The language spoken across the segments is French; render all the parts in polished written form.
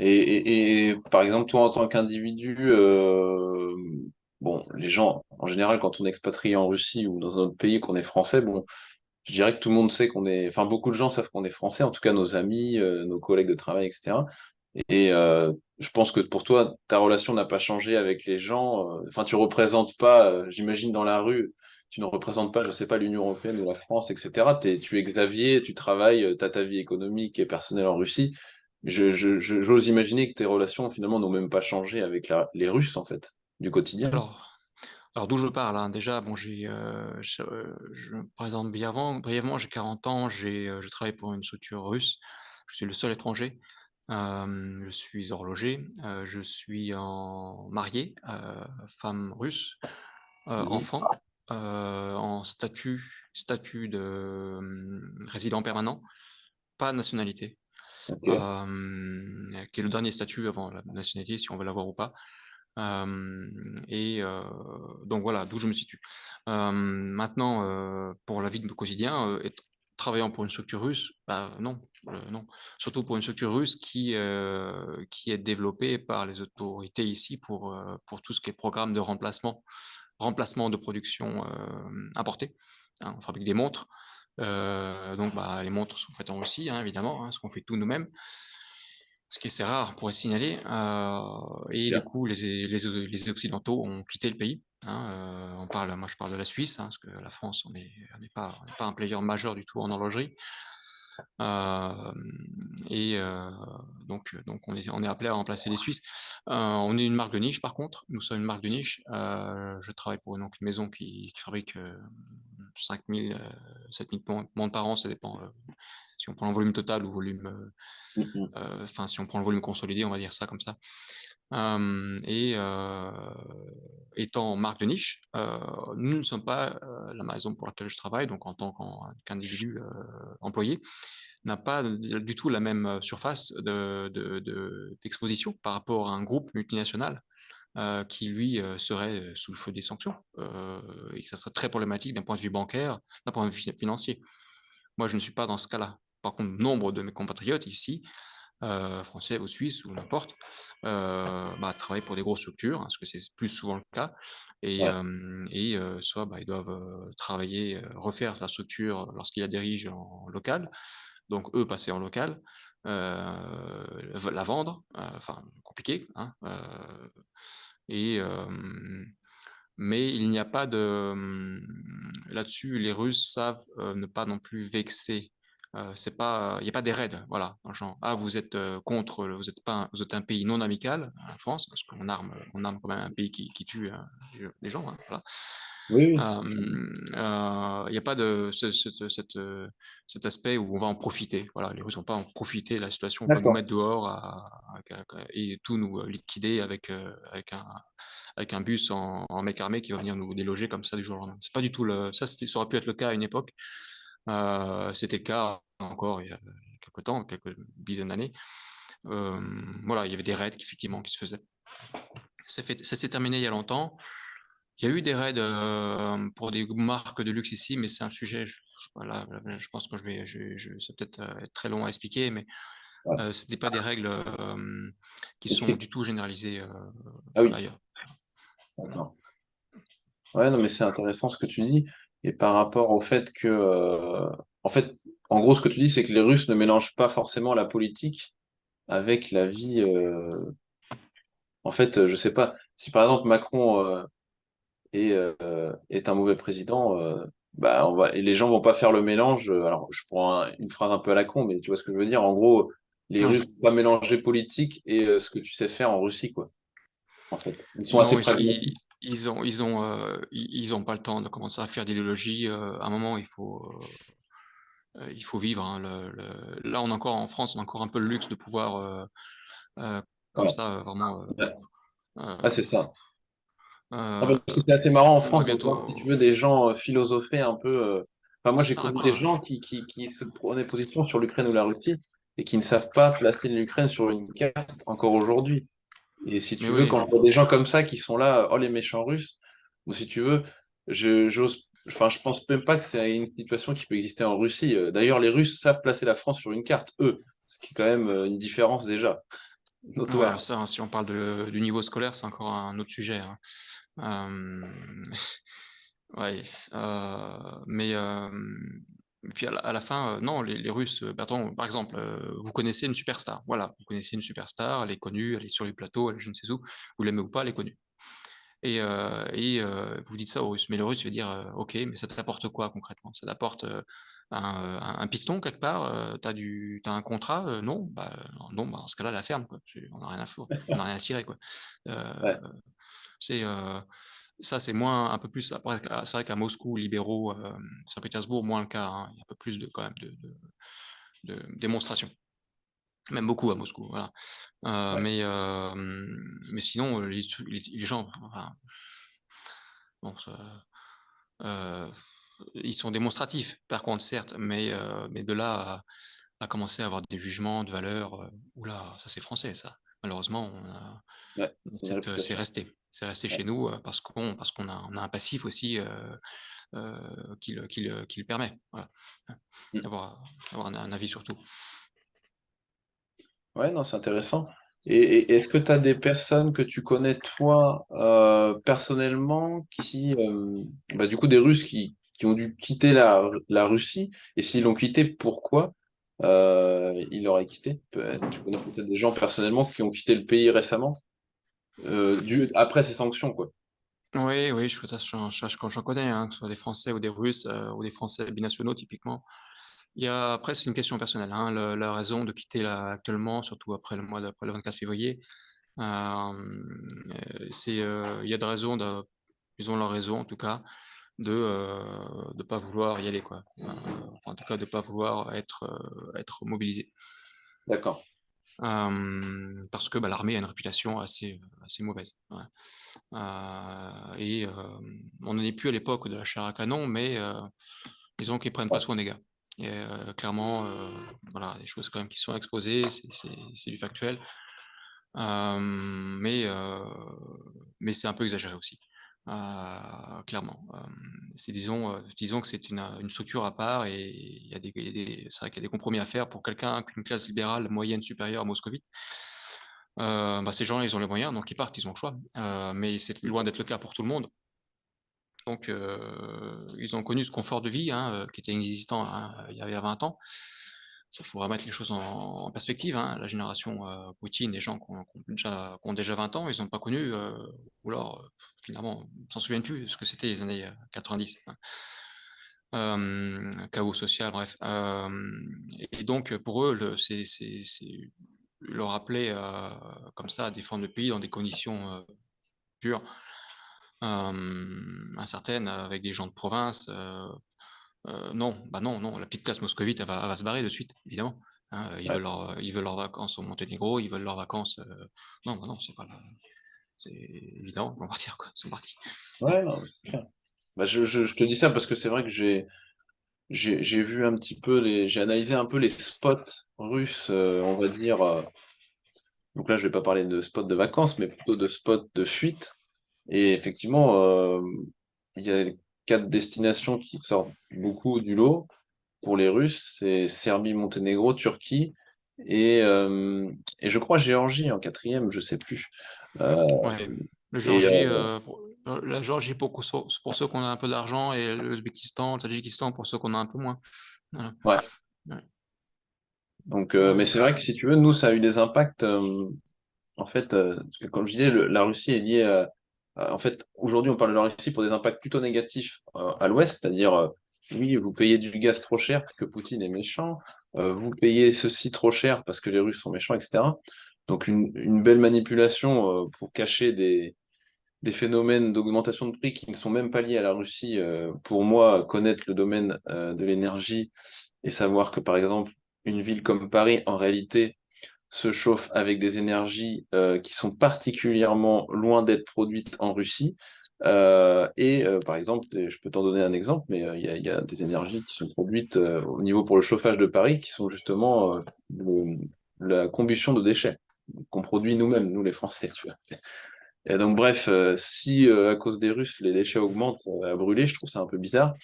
Et par exemple, toi, en tant qu'individu, bon, les gens, en général, quand on est expatrié en Russie ou dans un autre pays, qu'on est français, bon, je dirais que tout le monde sait qu'on est, enfin, beaucoup de gens savent qu'on est français, en tout cas nos amis, nos collègues de travail, etc. Et je pense que pour toi, ta relation n'a pas changé avec les gens. Enfin, tu représentes pas, j'imagine, dans la rue, tu ne représentes pas, je sais pas, l'Union européenne ou la France, etc. Tu es Xavier, tu travailles, tu as ta vie économique et personnelle en Russie. J'ose imaginer que tes relations, finalement, n'ont même pas changé avec les Russes, en fait, du quotidien. Alors, alors d'où je parle, hein, déjà, bon, je me présente brièvement, j'ai 40 ans, je travaille pour une structure russe, je suis le seul étranger, je suis horloger, je suis marié, femme russe, Mhm. enfant, en statut de résident permanent, pas nationalité, Ok. qui est le dernier statut avant la nationalité, si on veut l'avoir ou pas. Et donc voilà, d'où je me situe. Maintenant, pour la vie de quotidien, travaillant pour une structure russe, bah non, non. Surtout pour une structure russe qui est développée par les autorités ici pour tout ce qui est programme de remplacement de production importée. Hein, on fabrique des montres. Donc bah, les montres sont faites en Russie, hein, évidemment, hein, parce qu'on fait tout nous-mêmes, ce qui est assez rare pour les signaler. Et du Bien. coup, les Occidentaux ont quitté le pays. Hein, moi, je parle de la Suisse, hein, parce que la France, on n'est pas un player majeur du tout en horlogerie. Euh, et donc on est appelé à remplacer les Suisses. On est une marque de niche, par contre. Nous sommes une marque de niche. Je travaille pour donc, une maison qui fabrique 5000, 7000 montres par an, ça dépend si on prend le volume total ou volume Mhm. enfin si on prend le volume consolidé, on va dire ça comme ça. Et étant marque de niche, nous ne sommes pas la maison pour laquelle je travaille, donc en tant qu'individu employé, n'a pas du tout la même surface d'exposition par rapport à un groupe multinational qui lui serait sous le feu des sanctions et que ça serait très problématique d'un point de vue bancaire, d'un point de vue financier. Moi, je ne suis pas dans ce cas-là. Par contre, nombre de mes compatriotes ici français ou suisses ou n'importe, bah, travaillent pour des grosses structures, hein, parce que c'est plus souvent le cas, Ouais. soit bah, ils doivent travailler, refaire la structure lorsqu'il y a des riges en local, donc eux passer en local, la vendre, enfin compliqué, hein, et mais il n'y a pas là-dessus, les Russes savent ne pas non plus vexer. C'est pas, il n'y a pas des raids, voilà, genre, ah vous êtes contre, vous êtes un pays non amical, en France, parce on arme quand même un pays qui tue les gens, hein, voilà. Oui, oui. Il n'y a pas de cet aspect où on va en profiter. Voilà, les Russes vont pas en profiter de la situation, pas nous D'accord. mettre dehors et tout nous liquider avec un bus en mec armé qui va venir nous déloger comme ça du jour au lendemain. C'est pas du tout ça aurait pu être le cas à une époque. C'était le cas encore il y a quelques temps, quelques dizaines d'années. Euh, voilà, il y avait des raids effectivement qui se faisaient. Ça s'est terminé il y a longtemps. Il y a eu des raids pour des marques de luxe ici, mais c'est un sujet. Voilà, je pense que ça peut-être être très long à expliquer, mais Ouais. c'était pas des règles qui sont Ok. du tout généralisées Ah oui. ailleurs. Voilà. D'accord. Ouais, non, mais c'est intéressant ce que tu dis. Et par rapport au fait que, en fait, en gros, ce que tu dis, c'est que les Russes ne mélangent pas forcément la politique avec la vie. En fait, je sais pas. Si par exemple Macron est un mauvais président, bah et les gens vont pas faire le mélange. Alors, je prends une phrase un peu à la con, mais tu vois ce que je veux dire. En gros, les Russes Oui. vont pas mélanger politique et ce que tu sais faire en Russie, quoi. En fait, ils sont assez Non, pragmatiques. ils ont pas le temps de commencer à faire d'idéologie. À un moment, il faut vivre. Hein, là, on a encore en France, on a encore un peu le luxe de pouvoir comme Ouais. ça, vraiment. Ouais. Ah, Euh, c'est ça. Ah, euh, parce que c'est assez marrant en on va France de voir, si tu bientôt. veux, des gens philosopher un peu. Enfin, moi, Ça j'ai sert à connu des quoi? gens qui se prenaient position sur l'Ukraine ou la Russie et qui ne savent pas placer l'Ukraine sur une carte encore aujourd'hui. Et si Mais tu veux, oui. quand je vois des gens comme ça qui sont là, oh les méchants Russes, ou si tu veux, enfin, je pense même pas que c'est une situation qui peut exister en Russie. D'ailleurs, les Russes savent placer la France sur une carte, eux, ce qui est quand même une différence déjà. Ouais, notoire. ça, hein, si on parle du niveau scolaire, c'est encore un autre sujet, hein. Euh, ouais, et puis à la fin, non, les Russes, pardon, par exemple, vous connaissez une superstar, voilà, vous connaissez une superstar, elle est connue, elle est sur les plateaux, elle est je ne sais où, vous l'aimez ou pas, elle est connue. Vous dites ça aux Russes, mais le Russe va dire, ok, mais ça t'apporte quoi concrètement? Ça t'apporte un piston quelque part? T'as un contrat? Non, non, bah, dans ce cas-là, la ferme, quoi. On n'a rien à foutre, on n'a rien à cirer, quoi. Euh, Ouais, c'est Ça, c'est moins, un peu plus. Après, c'est vrai qu'à Moscou, libéraux, Saint-Pétersbourg, moins le cas, hein. Il y a un peu plus quand même de démonstrations. Même beaucoup à Moscou, voilà. Euh, ouais. mais, euh, mais sinon, les gens, enfin, bon, euh, ils sont démonstratifs, par contre, certes, mais de là à commencer à avoir des jugements de valeur, oula, ça c'est français, ça. Malheureusement, Ouais, c'est une c'est réputation. resté. C'est resté Ouais. chez nous parce qu'on a un passif aussi qui le permet. Voilà. Mm. D'avoir, d'avoir un avis sur tout. Ouais, non, c'est intéressant. Et est-ce que tu as des personnes que tu connais, toi, personnellement, bah, du coup, des Russes qui ont dû quitter la Russie, et s'ils l'ont quitté, pourquoi ils l'auraient quitté? Tu connais peut-être des gens personnellement qui ont quitté le pays récemment, après ces sanctions, quoi. Oui, oui, j'en connais, hein, que ce soit des Français ou des Russes ou des Français binationaux typiquement. Après, c'est une question personnelle, hein, la raison de quitter là, actuellement, surtout après le 24 février, il y a des raisons, ils ont leur raison en tout cas, de pas vouloir y aller, quoi. Enfin, en tout cas, de pas vouloir être mobilisé. D'accord. Parce que bah, l'armée a une réputation assez mauvaise. Ouais. On n'en est plus à l'époque de la chair à canon, mais disons qu'ils prennent pas Ouais. soin des gars. Clairement, voilà, des choses quand même qui sont exposées, c'est du factuel. Euh, mais euh, mais c'est un peu exagéré aussi. Clairement. Disons que c'est une structure à part et c'est vrai qu'il y a des compromis à faire pour quelqu'un qu'une classe libérale moyenne supérieure moscovite. Bah, ces gens, ils ont les moyens, donc ils partent, ils ont le choix. Mais c'est loin d'être le cas pour tout le monde. Donc, ils ont connu ce confort de vie hein, qui était existant hein, il y a 20 ans. Ça faut remettre les choses en perspective. Hein. La génération Poutine, les gens qui ont déjà 20 ans, ils n'ont pas connu, ou alors finalement, ils ne s'en souviennent plus de ce que c'était les années 90. Hein. Chaos social, bref. Et donc, pour eux, c'est leur rappeler comme ça à défendre le pays dans des conditions dures, incertaines, avec des gens de province. Non, bah non, non, la petite classe moscovite, elle va se barrer de suite, évidemment. Hein, Ouais. ils veulent leurs vacances au Monténégro, ils veulent leurs vacances. Non, bah non, c'est pas. C'est évident, ils vont partir, quoi. Ils sont partis. Ouais, non, c'est clair. Bah, je te dis ça parce que c'est vrai que j'ai vu un petit peu j'ai analysé un peu les spots russes, on va dire. Donc là, je vais pas parler de spots de vacances, mais plutôt de spots de fuite. Et effectivement, il y a quatre destinations qui sortent beaucoup du lot pour les Russes. C'est Serbie, Monténégro, Turquie et, euh, et je crois Géorgie en quatrième, je sais plus. Euh, Ouais. et La Géorgie pour ceux qui ont un peu d'argent et l'Ouzbékistan, le Tadjikistan pour ceux qui en ont un peu moins. Voilà. ouais. Ouais. Donc, mais Ouais, c'est vrai que si tu veux, nous, ça a eu des impacts. En fait, parce que comme je disais, la Russie est liée en fait, aujourd'hui, on parle de la Russie pour des impacts plutôt négatifs à l'Ouest, c'est-à-dire, oui, vous payez du gaz trop cher parce que Poutine est méchant, vous payez ceci trop cher parce que les Russes sont méchants, etc. Donc, une belle manipulation pour cacher des phénomènes d'augmentation de prix qui ne sont même pas liés à la Russie. Pour moi, connaître le domaine de l'énergie et savoir que, par exemple, une ville comme Paris, en réalité, se chauffe avec des énergies qui sont particulièrement loin d'être produites en Russie. Par exemple, et je peux t'en donner un exemple, mais il y a des énergies qui sont produites au niveau pour le chauffage de Paris qui sont justement la combustion de déchets qu'on produit nous-mêmes, nous les Français, tu vois. Et donc bref, si à cause des Russes les déchets augmentent à brûler, je trouve ça un peu bizarre.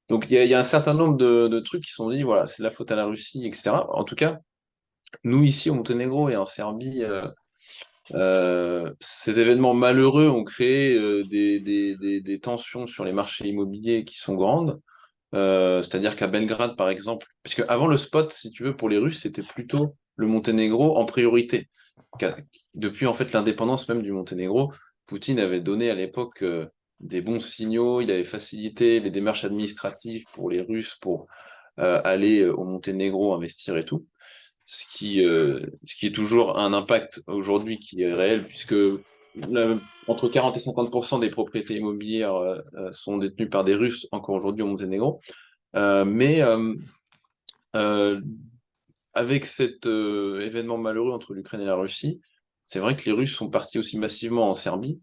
Donc il y a un certain nombre de trucs qui sont dit, voilà, c'est la faute à la Russie, etc. En tout cas, nous ici au Monténégro et en Serbie. Ces événements malheureux ont créé des tensions sur les marchés immobiliers qui sont grandes. C'est-à-dire qu'à Belgrade, par exemple, parce qu'avant le spot, si tu veux, pour les Russes, c'était plutôt le Monténégro en priorité. Depuis en fait l'indépendance même du Monténégro, Poutine avait donné à l'époque des bons signaux, il avait facilité les démarches administratives pour les Russes pour aller au Monténégro investir et tout, ce qui est toujours un impact aujourd'hui qui est réel, puisque entre 40 et 50% des propriétés immobilières sont détenues par des Russes encore aujourd'hui au Monténégro. Mais euh, avec cet événement malheureux entre l'Ukraine et la Russie, c'est vrai que les Russes sont partis aussi massivement en Serbie.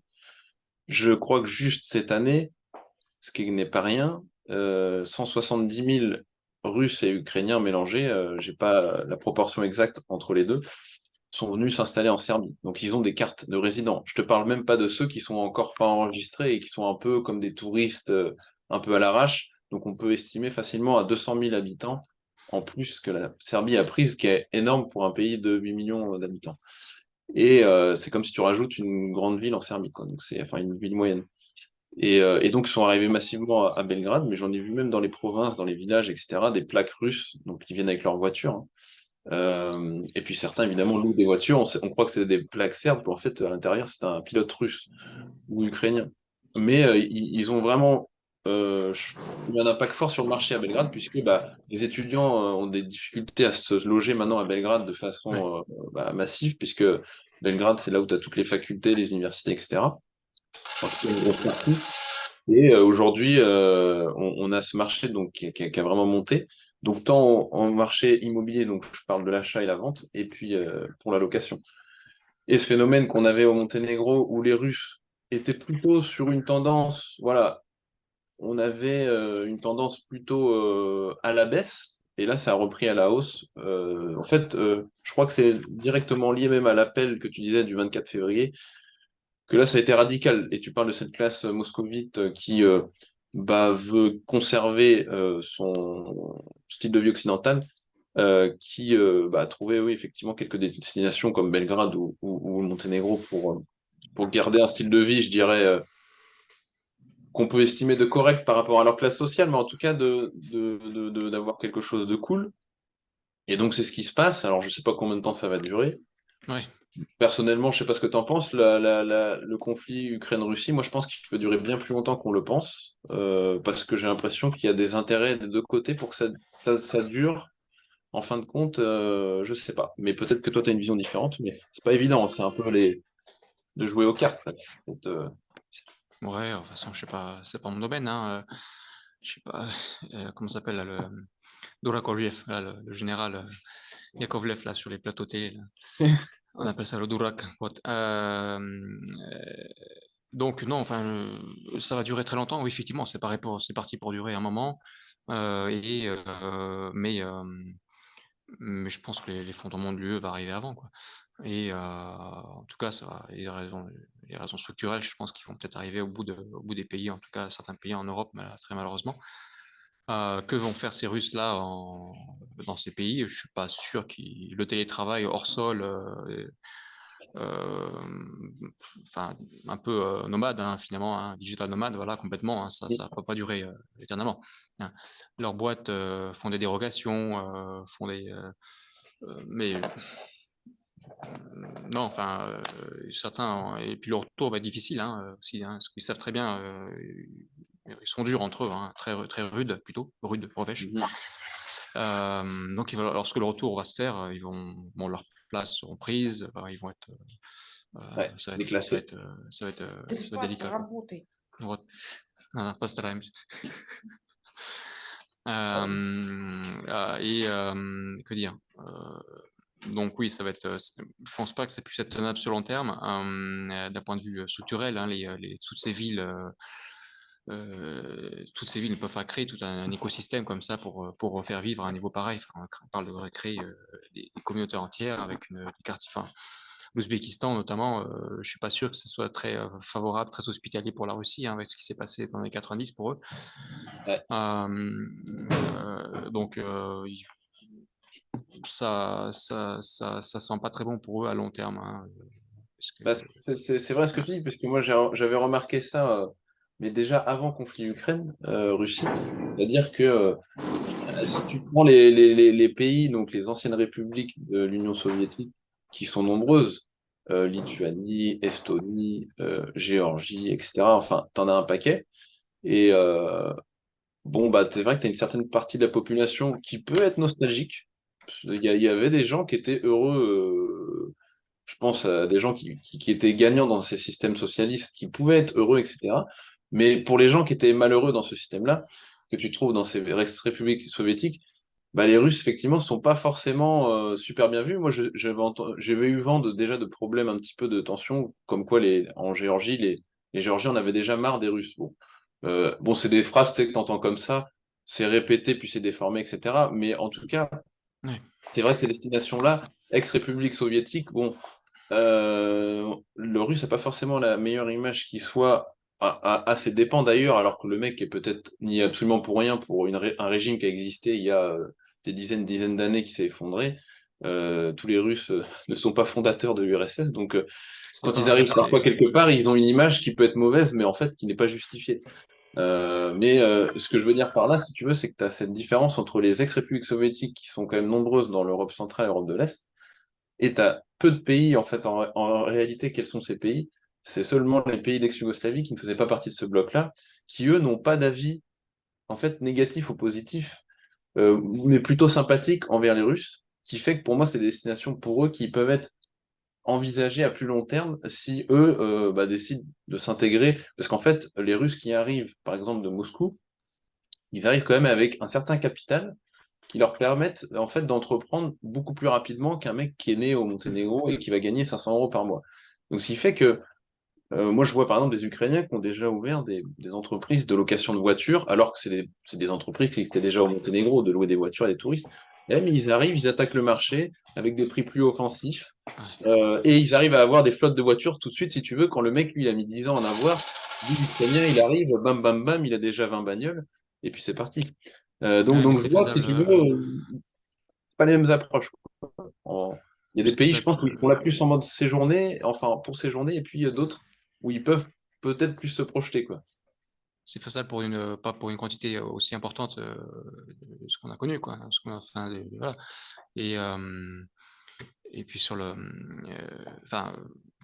Je crois que juste cette année, ce qui n'est pas rien, 170 000 Russes et Ukrainiens mélangés, j'ai pas la proportion exacte entre les deux, sont venus s'installer en Serbie. Donc ils ont des cartes de résidents. Je te parle même pas de ceux qui sont encore pas enregistrés et qui sont un peu comme des touristes, un peu à l'arrache. Donc on peut estimer facilement à 200 000 habitants en plus que la Serbie a pris, ce qui est énorme pour un pays de 8 millions d'habitants. Et c'est comme si tu rajoutes une grande ville en Serbie, quoi. Donc c'est enfin une ville moyenne. Et donc ils sont arrivés massivement à Belgrade, mais j'en ai vu même dans les provinces, dans les villages, etc., des plaques russes, donc qui viennent avec leur voiture, hein. Et puis certains, évidemment, louent des voitures. On croit que c'est des plaques serbes, mais en fait, à l'intérieur, c'est un pilote russe ou ukrainien. Mais ils ont vraiment eu un impact fort sur le marché à Belgrade, puisque bah, les étudiants ont des difficultés à se loger maintenant à Belgrade de Ouais. façon massive, puisque Belgrade, c'est là où tu as toutes les facultés, les universités, etc. En tout cas, une grosse partie. Et aujourd'hui, on a ce marché donc, qui a vraiment monté. Donc, tant en marché immobilier, donc je parle de l'achat et la vente, et puis pour la location. Et ce phénomène qu'on avait au Monténégro, où les Russes étaient plutôt sur une tendance, voilà, on avait une tendance plutôt à la baisse, et là, ça a repris à la hausse. En fait, je crois que c'est directement lié même à l'appel que tu disais du 24 février, que là, ça a été radical. Et tu parles de cette classe moscovite qui bah, veut conserver son style de vie occidental, qui bah, a trouvé, oui, effectivement, quelques destinations comme Belgrade ou le Monténégro pour garder un style de vie, je dirais, qu'on peut estimer de correct par rapport à leur classe sociale, mais en tout cas d'avoir quelque chose de cool. Et donc, c'est ce qui se passe. Alors, je sais pas combien de temps ça va durer. Ouais. Personnellement, je sais pas ce que tu en penses, le conflit Ukraine-Russie, moi je pense qu'il peut durer bien plus longtemps qu'on le pense, parce que j'ai l'impression qu'il y a des intérêts des deux côtés pour que ça dure. En fin de compte, je sais pas. Mais peut-être que toi tu as une vision différente, mais c'est pas évident, c'est un peu de jouer aux cartes, là. Ouais, de toute façon, je sais pas, c'est pas mon domaine, hein. Je sais pas, comment ça s'appelle là, le Dourakovlev, là, le général Yakovlev là sur les plateaux télé, là. On appelle ça le Dourak. What. Donc non, enfin, ça va durer très longtemps. Oui, effectivement, c'est parti pour durer un moment. Mais je pense que l'effondrement de l'UE va arriver avant, quoi. Et en tout cas, les raisons structurelles, je pense qu'ils vont peut-être arriver au bout des pays, en tout cas certains pays en Europe, très malheureusement. Que vont faire ces Russes-là dans ces pays? Je suis pas sûr que le télétravail hors sol, euh, enfin un peu nomade, hein, finalement, hein, digital nomade, voilà, complètement, hein, ça ne peut pas durer éternellement, hein. Leurs boîtes font des dérogations, mais non, enfin, certains, et puis leur retour va être difficile, hein, aussi, hein, parce qu'ils savent très bien, ils sont durs entre eux, hein, très rudes, plutôt, rudes, revêches. Mhm. Donc, lorsque le retour va se faire, bon, leurs places seront prises, ils vont être, Ouais, déclassé. ça va être délicat, quoi. Вот. Постараемся. Que dire? Donc oui, ça va être. Je pense pas que ça puisse être tenable sur long terme, d'un point de vue structurel, hein, toutes ces villes ne peuvent pas créer tout un écosystème comme ça pour faire vivre à un niveau pareil. Enfin, on parle de recréer des communautés entières avec des quartiers. Enfin, l'Ouzbékistan notamment, je suis pas sûr que ce soit très favorable, très hospitalier pour la Russie, hein, avec ce qui s'est passé dans les années 90 pour eux. Ouais. Donc ça sent pas très bon pour eux à long terme, hein. Parce que, Bah, c'est vrai ce que tu dis, parce que moi j'avais remarqué ça, mais déjà avant conflit Ukraine-Russie, c'est-à-dire que si tu prends les pays, donc les anciennes républiques de l'Union soviétique, qui sont nombreuses, Lituanie, Estonie, Géorgie, etc., enfin, t'en as un paquet, et bon, bah, c'est vrai que t'as une certaine partie de la population qui peut être nostalgique. Il y avait des gens qui étaient heureux, je pense à des gens qui étaient gagnants dans ces systèmes socialistes, qui pouvaient être heureux, etc. Mais pour les gens qui étaient malheureux dans ce système-là, que tu trouves dans ces républiques soviétiques, bah, les Russes, effectivement, sont pas forcément super bien vus. Moi, j'avais eu vent déjà de problèmes un petit peu de tension, comme quoi en Géorgie, les Géorgiens en avaient déjà marre des Russes. Bon, c'est des phrases, tu sais, que t'entends comme ça, c'est répété, puis c'est déformé, etc. Mais en tout cas, ouais, c'est vrai que ces destinations-là, ex-république soviétique, bon, le russe n'a pas forcément la meilleure image qui soit à ses dépens d'ailleurs, alors que le mec est peut-être ni absolument pour rien pour un régime qui a existé il y a des dizaines d'années qui s'est effondré. Tous les Russes ne sont pas fondateurs de l'URSS, donc c'est quand ils pas vrai, arrivent parfois c'était. quelque part, ils ont une image qui peut être mauvaise, mais en fait qui n'est pas justifiée. Mais ce que je veux dire par là, si tu veux, c'est que tu as cette différence entre les ex-républiques soviétiques qui sont quand même nombreuses dans l'Europe centrale et l'Europe de l'Est, et tu as peu de pays, en fait, en réalité, quels sont ces pays? C'est seulement les pays d'ex-Yougoslavie qui ne faisaient pas partie de ce bloc-là, qui eux n'ont pas d'avis, en fait, négatif ou positif, mais plutôt sympathique envers les Russes, qui fait que pour moi, c'est des destinations pour eux qui peuvent être envisagées à plus long terme si eux bah, décident de s'intégrer. Parce qu'en fait, les Russes qui arrivent, par exemple, de Moscou, ils arrivent quand même avec un certain capital qui leur permettent en fait d'entreprendre beaucoup plus rapidement qu'un mec qui est né au Monténégro et qui va gagner 500 euros par mois. Donc, ce qui fait que moi, je vois par exemple des Ukrainiens qui ont déjà ouvert des entreprises de location de voitures, alors que c'est des entreprises qui existaient déjà au Monténégro, de louer des voitures à des touristes. Et mais ils arrivent, ils attaquent le marché avec des prix plus offensifs, et ils arrivent à avoir des flottes de voitures tout de suite, si tu veux, quand le mec, lui, il a mis 10 ans à en avoir. Lui, l'Ukrainien, il arrive, bam, bam, bam, il a déjà 20 bagnoles, et puis c'est parti. Ouais, mais Donc je c'est vois, si faisable. tu veux, c'est pas les mêmes approches. Il y a des C'est pays, je faisable. pense, où ils font la plus en mode séjourné, enfin pour séjourner, et puis il y a d'autres où ils peuvent peut-être plus se projeter, quoi. C'est faisable pour pas pour une quantité aussi importante de ce qu'on a connu, quoi. Ce qu'on a, enfin, voilà. Et, et puis enfin,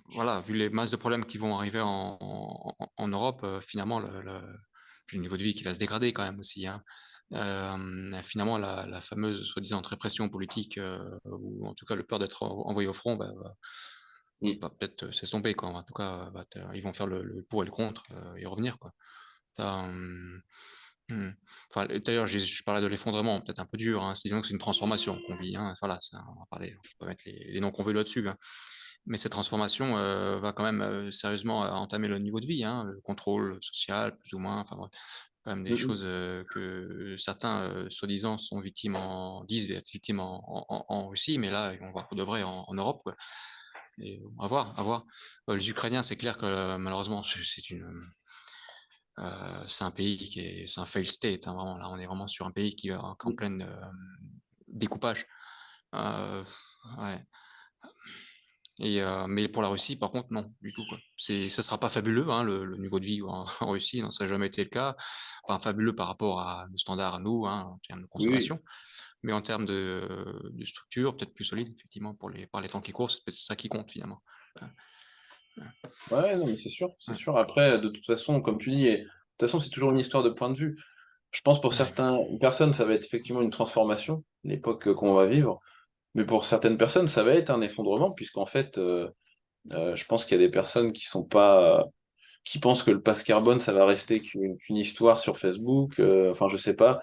voilà, vu les masses de problèmes qui vont arriver en Europe, finalement, puis le niveau de vie qui va se dégrader quand même aussi, hein. Finalement, la fameuse soi-disant répression politique, ou en tout cas le peur d'être envoyé au front, Mm. va peut-être s'estomper, quoi. En tout cas, ils vont faire le pour et le contre et revenir, quoi. Ça, hmm. Enfin, d'ailleurs, je parlais de l'effondrement, peut-être un peu dur, hein. Disons que c'est une transformation qu'on vit, hein. Voilà, on va parler, faut pas mettre les noms qu'on veut là-dessus, hein. Mais cette transformation va quand même sérieusement entamer le niveau de vie, hein, le contrôle social, plus ou moins. Enfin bref, quand même des Mm, choses que certains, soi-disant, disent être victimes en Russie, mais là, on va pour de vrai en Europe, quoi. Et à voir, à voir. Les Ukrainiens, c'est clair que malheureusement, c'est un pays c'est un fail state, hein, vraiment. Là, on est vraiment sur un pays qui est en mm. pleine découpage. Euh, ouais. Mais pour la Russie, par contre, non, du tout, quoi. Ça sera pas fabuleux, hein, le niveau de vie en Russie, non, ça n'a jamais été le cas. Enfin, fabuleux par rapport à nos standards à nous, hein, en termes de Oui, oui. consommation. Mais en termes de structure, peut-être plus solide, effectivement, par les temps qui courent, c'est peut-être ça qui compte, finalement. Ouais, non, mais c'est sûr, c'est Ouais, sûr. Après, de toute façon, comme tu dis, et, de toute façon, c'est toujours une histoire de point de vue. Je pense pour ouais, certaines personnes, ça va être effectivement une transformation, l'époque qu'on va vivre. Mais pour certaines personnes, ça va être un effondrement, puisqu'en fait, je pense qu'il y a des personnes qui sont pas, qui pensent que le passe carbone, ça va rester qu'une histoire sur Facebook. Enfin, je sais pas.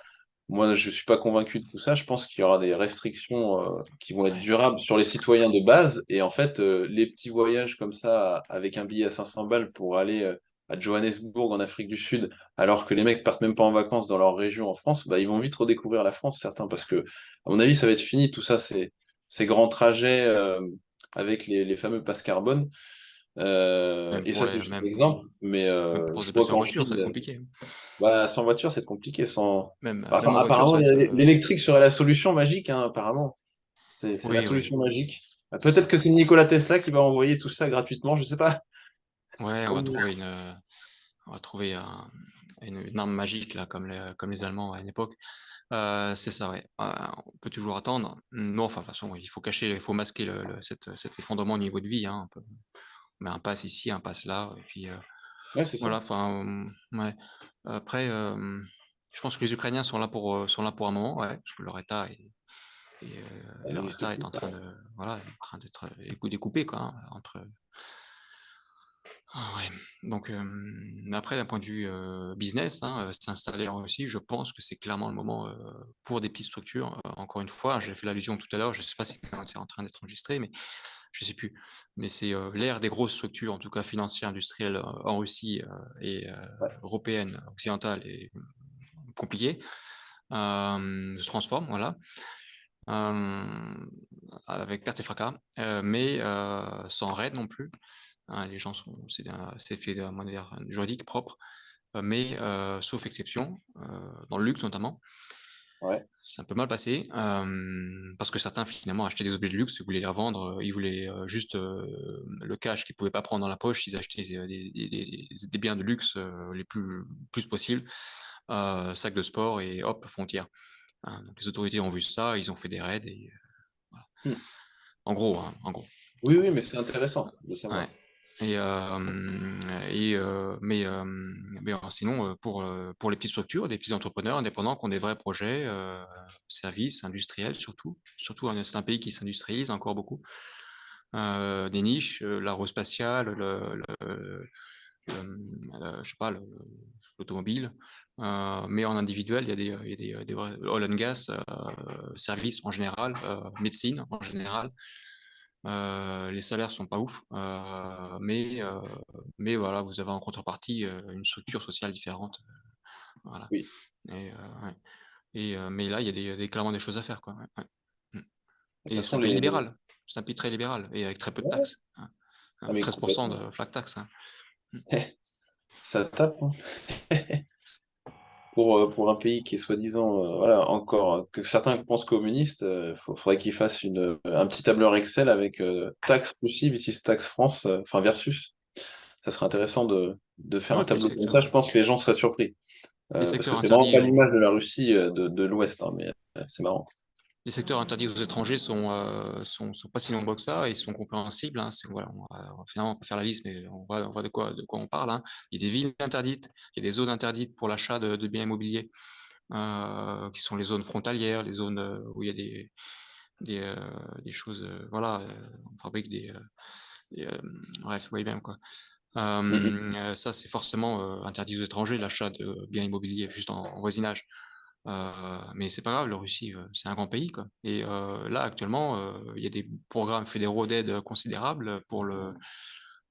Moi, je suis pas convaincu de tout ça. Je pense qu'il y aura des restrictions qui vont être ouais. durables sur les citoyens de base. Et en fait, les petits voyages comme ça, avec un billet à 500 balles pour aller à Johannesburg en Afrique du Sud, alors que les mecs partent même pas en vacances dans leur région en France, bah, ils vont vite redécouvrir la France, certains, parce que, à mon avis, ça va être fini tout ça, ces grands trajets avec les fameux passes carbone. Même Et ça, pour c'est les, juste un exemple, mais même pour se je vois déplacer en qu'en voiture, ça Chine, va être compliqué. bah, sans voiture, c'est compliqué. Bah, Même en voiture, apparemment, ça va être. l'électrique serait la solution magique, hein, apparemment. C'est la Oui, oui. solution magique. c'est Peut-être ça. que c'est Nikola Tesla qui va envoyer tout ça gratuitement, je sais pas. Ouais, Comme- on va trouver une arme magique là, comme les Allemands à une époque. C'est ça, ouais. On peut toujours attendre. Non, enfin, de toute façon, il faut cacher, il faut masquer cet effondrement au niveau de vie, hein. On met un pass ici, un pass là, et puis Ouais, c'est ça. voilà. Enfin, ouais. Après, je pense que les Ukrainiens sont là pour un moment, ouais, parce que Ça leur n'existe État est plus, en ça. train de, voilà, est en train d'être découpé, quoi, hein, entre. Ah ouais. Donc, mais après, d'un point de vue business, hein, s'installer en Russie, je pense que c'est clairement le moment pour des petites structures. Encore une fois, j'ai fait l'allusion tout à l'heure, je ne sais pas si c'est en train d'être enregistré, mais je ne sais plus. Mais c'est l'ère des grosses structures, en tout cas financières, industrielles en Russie et Ouais. européennes, occidentales, et compliquées, se transforment, voilà. Euh, Avec perte et fracas, mais sans raid non plus. Hein, les gens c'est fait de manière juridique propre, mais sauf exception, dans le luxe notamment, Ouais. c'est un peu mal passé, parce que certains finalement achetaient des objets de luxe, ils voulaient les revendre, ils voulaient juste le cash qu'ils pouvaient pas prendre dans la poche, ils achetaient des biens de luxe les plus possibles, sacs de sport et hop, frontière. Hein, donc les autorités ont vu ça, ils ont fait des raids et voilà. Hmm. En gros, hein, en gros. Oui, oui, mais c'est intéressant de Ouais. savoir. Et, mais sinon, pour les petites structures, des petits entrepreneurs indépendants qui ont des vrais projets, services, industriels surtout. Surtout, hein, c'est un pays qui s'industrialise encore beaucoup. Des niches, l'aérospatiale, je sais pas, l'automobile. Mais en individuel, il y a des vrais oil and gas, services en général, médecine en général. Les salaires sont pas ouf, mais voilà, vous avez en contrepartie une structure sociale différente, voilà. Oui. Et, ouais. Mais là, il y a clairement des choses à faire, quoi. Ouais, ouais. Mm. De toute Et c'est façon, un pays libéral, c'est un pays très libéral et avec très peu de Ouais, taxes, hein. ah, mais 13% complètement. de flat tax, hein. Mm. Ça tape, hein. Pour un pays qui est soi-disant, voilà, encore, que certains pensent communiste, faudrait qu'ils fassent un petit tableur Excel avec taxes Russie versus taxes France, enfin versus. Ça serait intéressant de faire Ouais, un et puis tableau comme ça. Je pense que les gens seraient surpris. les Parce que secteurs c'est vraiment interdits pas aux, l'image de la Russie de l'Ouest, hein, mais c'est marrant. Les secteurs interdits aux étrangers sont pas si nombreux que ça et sont compréhensibles, hein. Voilà, finalement, on peut faire la liste, mais on voit de quoi on parle, hein. Il y a des villes interdites, il y a des zones interdites pour l'achat de biens immobiliers, qui sont les zones frontalières, les zones où il y a des choses, voilà, on fabrique des, bref, vous voyez bien quoi. Mm, mm. Ça, c'est forcément interdit aux étrangers, l'achat de biens immobiliers juste en voisinage. Mais c'est pas grave, la Russie, c'est un grand pays, quoi. Et là, actuellement, il y a des programmes fédéraux d'aide considérables pour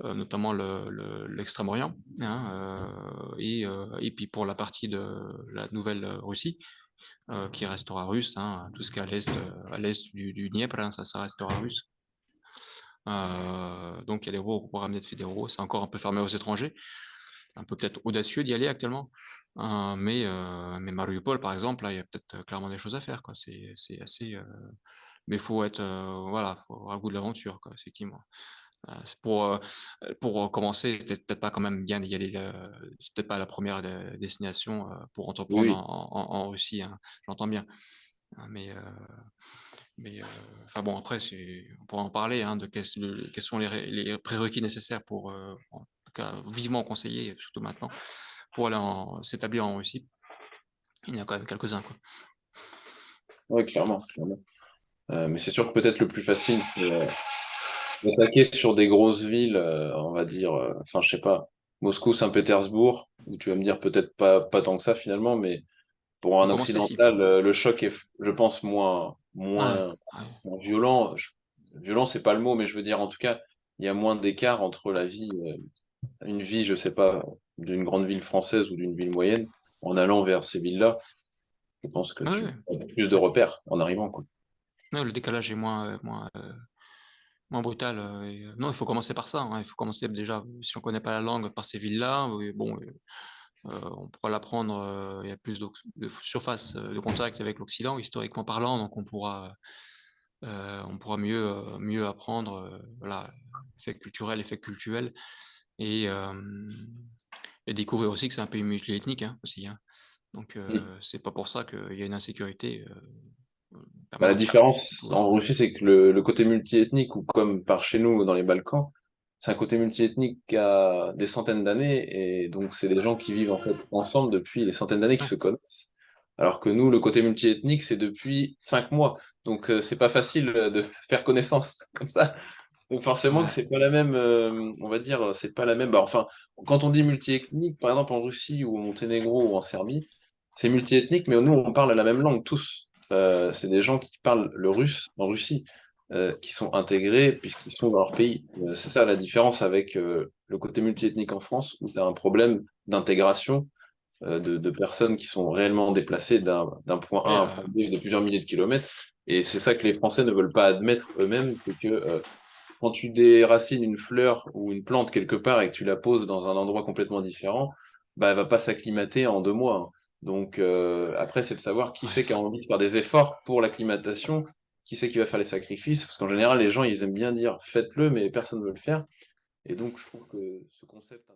notamment l'Extrême-Orient, hein, et puis pour la partie de la nouvelle Russie, qui restera russe, hein, tout ce qui est à l'est du Dniepr, hein, ça restera russe. Donc il y a des gros programmes d'aide fédéraux, c'est encore un peu fermé aux étrangers, un peu peut-être audacieux d'y aller actuellement. Mais Mariupol, par exemple, là, il y a peut-être clairement des choses à faire, quoi. C'est assez. Mais il faut être. Voilà, faut avoir le goût de l'aventure, quoi, effectivement. C'est pour commencer, peut-être pas quand même bien d'y aller. C'est peut-être pas la première destination pour Oui, entreprendre oui. en Russie, hein, j'entends bien. Hein, enfin bon, après, on pourra en parler, hein, de quels sont les prérequis nécessaires pour, en tout cas, vivement conseillé, surtout maintenant, pour aller s'établir en Russie. Il y en a quand même quelques-uns, quoi. Oui, clairement, clairement. Mais c'est sûr que peut-être le plus facile, c'est d'attaquer sur des grosses villes, on va dire, enfin, je sais pas, Moscou, Saint-Pétersbourg, où tu vas me dire peut-être pas tant que ça finalement, mais pour On un commence ici. occidental, le choc est, je pense, Ouais, ouais. moins violent. Violent, c'est pas le mot, mais je veux dire, en tout cas, il y a moins d'écart entre une vie, je sais pas, d'une grande ville française ou d'une ville moyenne, en allant vers ces villes-là. Je pense que Ouais, tu ouais. as plus de repères en arrivant, quoi. Ouais, le décalage est moins brutal. Non, il faut commencer par ça, hein. Il faut commencer déjà, si on connaît pas la langue, par ces villes-là. Bon, on pourra l'apprendre. Il y a plus de surface de contact avec l'Occident, historiquement parlant, donc on pourra on pourra mieux apprendre, voilà, les faits culturels et, et découvrir aussi que c'est un pays multiethnique, hein, aussi, hein. Donc, Mm. c'est pas pour ça qu'il y a une insécurité Bah, la permanente. différence Tout va en bien. Russie, c'est que le côté multiethnique, ou comme par chez nous dans les Balkans, c'est un côté multiethnique qui a des centaines d'années, et donc c'est des gens qui vivent en fait ensemble depuis des centaines d'années, qui Ouais, se connaissent. Alors que nous, le côté multiethnique, c'est depuis 5 mois. Donc c'est pas facile de faire connaissance comme ça. Donc forcément que ouais, c'est pas la même, on va dire, c'est pas la même. Bah, enfin, quand on dit multiethnique, par exemple en Russie ou au Monténégro ou en Serbie, c'est multiethnique, mais nous on parle la même langue tous. C'est des gens qui parlent le russe en Russie, qui sont intégrés puisqu'ils sont dans leur pays. C'est ça la différence avec le côté multiethnique en France, où tu as un problème d'intégration de personnes qui sont réellement déplacées d'un point A et, à un point B de plusieurs milliers de kilomètres. Et c'est ça que les Français ne veulent pas admettre eux-mêmes, c'est que quand tu déracines une fleur ou une plante quelque part et que tu la poses dans un endroit complètement différent, bah, elle va pas s'acclimater en 2 mois, hein. Donc après, c'est de savoir qui ouais, c'est qui a envie de faire des efforts pour l'acclimatation, qui c'est qui va faire les sacrifices, parce qu'en général, les gens, ils aiment bien dire faites-le, mais personne ne veut le faire. Et donc, je trouve que ce concept un